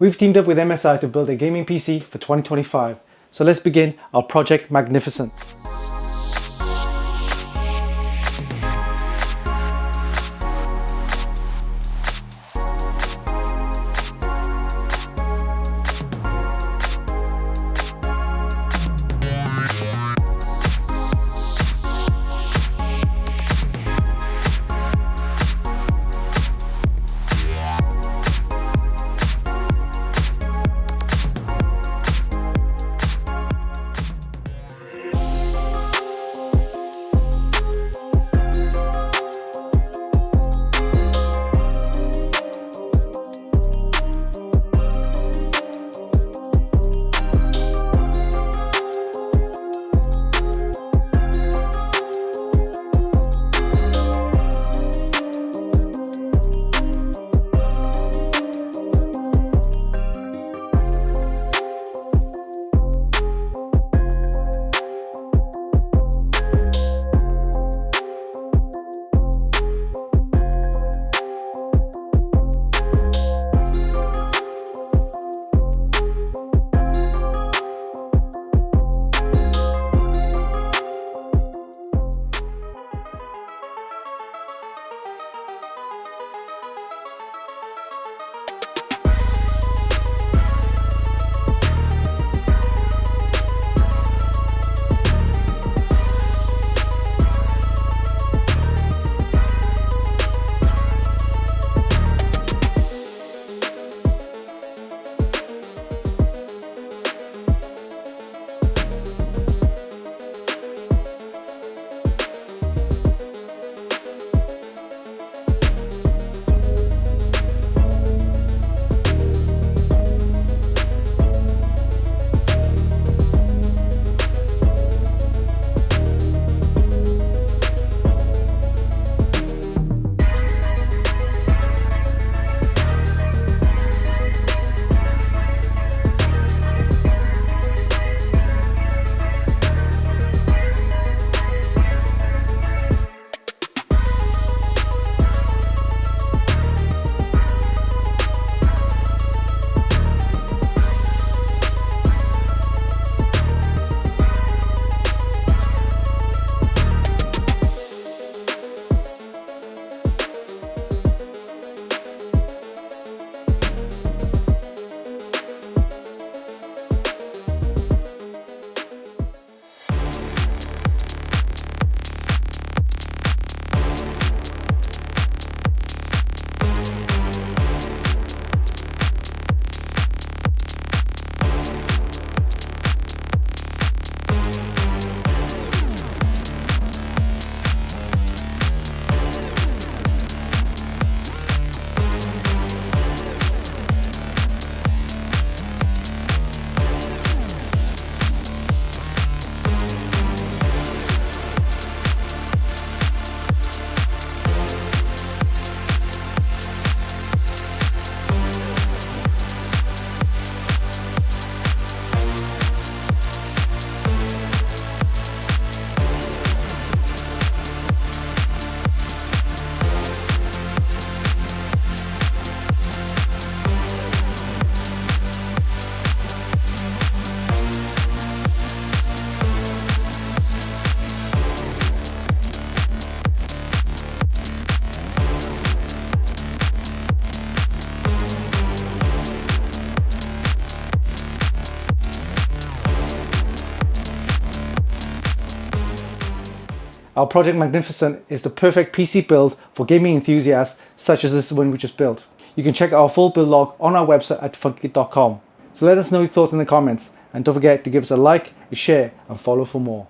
We've teamed up with MSI to build a gaming PC for 2025. So let's begin our project MAG-Nificent. Our project MAG-Nificent is the perfect PC build for gaming enthusiasts such as this one we just built. You can check our full build log on our website at funkykit.com. So let us know your thoughts in the comments, and don't forget to give us a like, a share and follow for more.